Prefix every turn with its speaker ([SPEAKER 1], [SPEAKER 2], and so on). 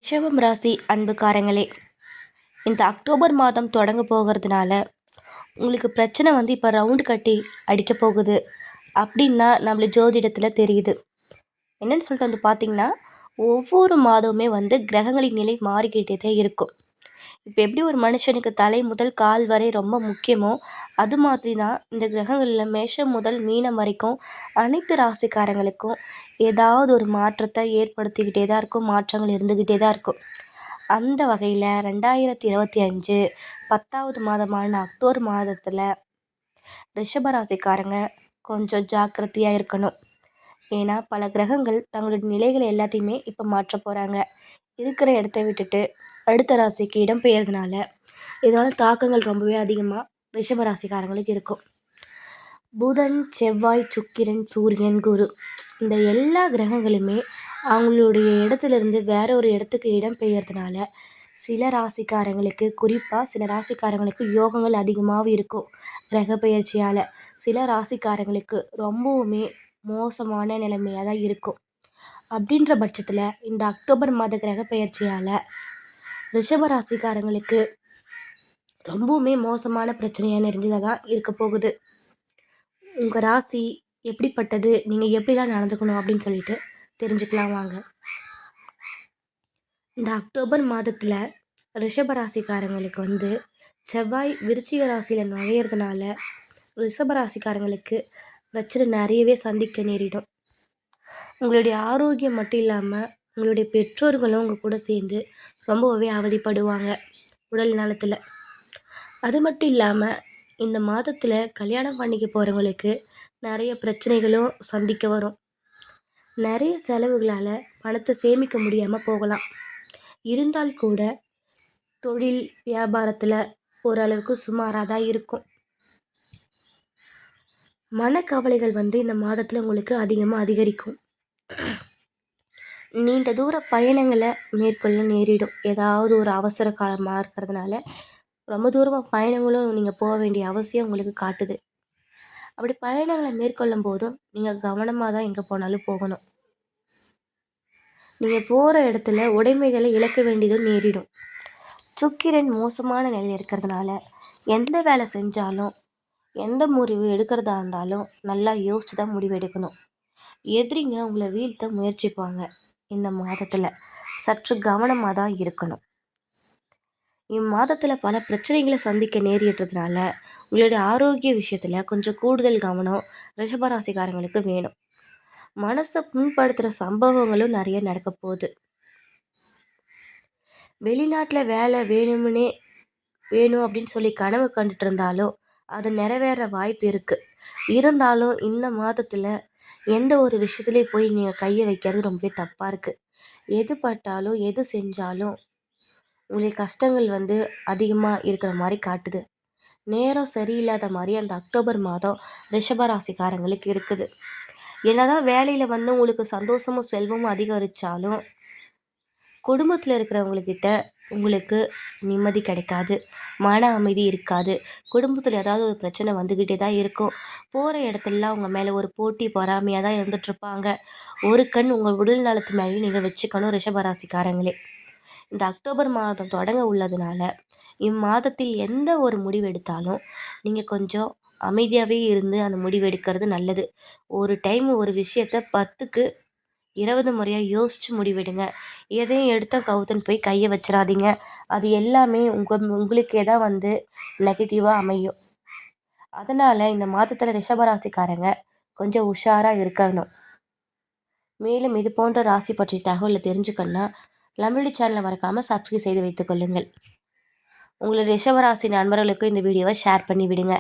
[SPEAKER 1] ரிஷபம் ராசி அன்புக்காரங்களே, இந்த அக்டோபர் மாதம் தொடங்க போகிறதுனால உங்களுக்கு பிரச்சனை இப்போ ரவுண்டு கட்டி அடிக்க போகுது அப்படின்னா நம்மளுக்கு ஜோதிடத்தில் தெரியுது. என்னன்னு சொல்லிட்டு பார்த்தீங்கன்னா, ஒவ்வொரு மாதமுமே கிரகங்களின் நிலை மாறிக்கிட்டே தான் இருக்கும். இப்போ எப்படி ஒரு மனுஷனுக்கு தலை முதல் கால் வரை ரொம்ப முக்கியமோ, அது மாதிரி தான் இந்த கிரகங்களில் மேஷம் முதல் மீனம் வரைக்கும் அனைத்து ராசிக்காரங்களுக்கும் ஏதாவது ஒரு மாற்றத்தை ஏற்படுத்திக்கிட்டே தான் இருக்கும். மாற்றங்கள் இருந்துக்கிட்டே தான் இருக்கும். அந்த வகையில் 2025 10வது மாதமான அக்டோபர் மாதத்தில் ரிஷபராசிக்காரங்க கொஞ்சம் ஜாக்கிரதையாக இருக்கணும். ஏன்னா பல கிரகங்கள் தங்களுடைய நிலைகளை எல்லாத்தையுமே இப்போ மாற்ற போகிறாங்க. இருக்கிற இடத்த விட்டுட்டு அடுத்த ராசிக்கு இடம் பெயர்றதுனால இதனால் தாக்கங்கள் ரொம்பவே அதிகமாக ரிஷபராசிக்காரங்களுக்கு இருக்கும். புதன், செவ்வாய், சுக்கிரன், சூரியன், குரு இந்த எல்லா கிரகங்களுமே அவங்களுடைய இடத்துலேருந்து வேற ஒரு இடத்துக்கு இடம் பெயர்றதுனால சில ராசிக்காரங்களுக்கு, குறிப்பாக சில ராசிக்காரங்களுக்கு யோகங்கள் அதிகமாகவும் இருக்கும். கிரக பெயர்ச்சியால் சில ராசிக்காரங்களுக்கு ரொம்பவுமே மோசமான நிலைமையாக தான் இருக்கும். அப்படின்ற பட்சத்தில் இந்த அக்டோபர் மாத கிரக பெயர்ச்சியால் ரிஷப ராசிக்காரங்களுக்கு ரொம்பவுமே மோசமான பிரச்சனையாக நிறைஞ்சதாக தான் இருக்க போகுது. உங்கள் ராசி எப்படிப்பட்டது, நீங்கள் எப்படிலாம் நடந்துக்கணும் அப்படின்னு சொல்லிட்டு தெரிஞ்சுக்கலாம் வாங்க. இந்த அக்டோபர் மாதத்தில் ரிஷபராசிக்காரங்களுக்கு செவ்வாய் விருச்சிக ராசியில் நுழையிறதுனால ரிஷபராசிக்காரங்களுக்கு பிரச்சனை நிறையவே சந்திக்க நேரிடும். உங்களுடைய ஆரோக்கியம் மட்டும் இல்லாமல் உங்களுடைய பெற்றோர்களும் உங்கள் கூட சேர்ந்து ரொம்பவே அவதிப்படுவாங்க உடல் நலத்தில். அது மட்டும் இல்லாமல் இந்த மாதத்தில் கல்யாணம் பண்ணிக்க போகிறவங்களுக்கு நிறைய பிரச்சனைகளும் சந்திக்க வரும். நிறைய செலவுகளால் பணத்தை சேமிக்க முடியாமல் போகலாம். இருந்தால் கூட தொழில் வியாபாரத்தில் ஓரளவுக்கு சுமாராக தான் இருக்கும். மனக்கவலைகள் இந்த மாதத்தில் உங்களுக்கு அதிகமாக அதிகரிக்கும். நீண்ட தூர பயணங்களை மேற்கொள்ள நேரிடும். ஏதாவது ஒரு அவசர காலமாக இருக்கிறதுனால ரொம்ப தூரமாக பயணங்களும் நீங்கள் போக வேண்டிய அவசியம் உங்களுக்கு காட்டுது. அப்படி பயணங்களை மேற்கொள்ளும் போதும் நீங்கள் கவனமாக தான் எங்கே போனாலும் போகணும். நீங்கள் போகிற இடத்துல உடைமைகளை இழக்க வேண்டியதும் நேரிடும். சுக்கிரன் மோசமான நிலையில் இருக்கிறதுனால எந்த வேலை செஞ்சாலும் எந்த முடிவு எடுக்கிறதா இருந்தாலும் நல்லா யோசிச்சு தான் முடிவு எடுக்கணும். எதிரிங்க உங்களை வீழ்த்த முயற்சிப்பாங்க. இந்த மாதத்தில் சற்று கவனமாக தான் இருக்கணும். இம்மாதத்தில் பல பிரச்சனைகளை சந்திக்க நேரிடுறதுனால உங்களுடைய ஆரோக்கிய விஷயத்தில் கொஞ்சம் கூடுதல் கவனம் ரிஷபராசிக்காரங்களுக்கு வேணும். மனசை புண்படுத்துகிற சம்பவங்களும் நிறைய நடக்க போகுது. வெளிநாட்டில் வேலை வேணும் அப்படின்னு சொல்லி கனவு கண்டுட்டு இருந்தாலும் அது நிறைவேற வாய்ப்பு இருக்குது. இருந்தாலும் இந்த மாதத்தில் எந்த ஒரு விஷயத்துலேயும் போய் நீங்கள் கையை வைக்கிறது ரொம்பவே தப்பாக இருக்குது. எது பட்டாலும் எது செஞ்சாலும் உங்களுக்கு கஷ்டங்கள் அதிகமாக இருக்கிற மாதிரி காட்டுது. நேரம் சரியில்லாத மாதிரி அந்த அக்டோபர் மாதம் ரிஷபராசிக்காரங்களுக்கு இருக்குது. என்னதான் வேலையில் உங்களுக்கு சந்தோஷமும் செல்வமும் அதிகரித்தாலும் குடும்பத்தில் இருக்கிறவங்கக்கிட்ட உங்களுக்கு நிம்மதி கிடைக்காது, மன அமைதி இருக்காது. குடும்பத்தில் ஏதாவது ஒரு பிரச்சனை வந்துக்கிட்டே தான் இருக்கும். போகிற இடத்துலலாம் உங்கள் மேலே ஒரு போட்டி பொறாமையாக தான் இருந்துகிட்ருப்பாங்க. ஒரு கண் உங்கள் உடல் நலத்து மேலேயும் நீங்கள் வச்சுக்கணும் ரிஷபராசிக்காரங்களே. இந்த அக்டோபர் மாதம் தொடங்க உள்ளதுனால இம்மாதத்தில் எந்த ஒரு முடிவு எடுத்தாலும் நீங்கள் கொஞ்சம் அமைதியாகவே இருந்து அந்த முடிவு எடுக்கிறது நல்லது. ஒரு டைம் ஒரு விஷயத்தை 10க்கு 20 முறையாக யோசித்து முடிவெடுங்க. எதையும் எடுத்த கவுத்தன் போய் கையை வச்சிடாதீங்க. அது எல்லாமே உங்களுக்கே தான் நெகட்டிவாக அமையும். அதனால் இந்த மாதத்தில் ரிஷபராசிக்காரங்க கொஞ்சம் உஷாராக இருக்கணும். மேலும் இது போன்ற ராசி பற்றிய தகவலை தெரிஞ்சுக்கணுன்னா நம்மளுடைய சேனலை மறக்காமல் சப்ஸ்கிரைப் செய்து வைத்துக்கொள்ளுங்கள். உங்களுடைய ரிஷபராசி நண்பர்களுக்கு இந்த வீடியோவை ஷேர் பண்ணி விடுங்க.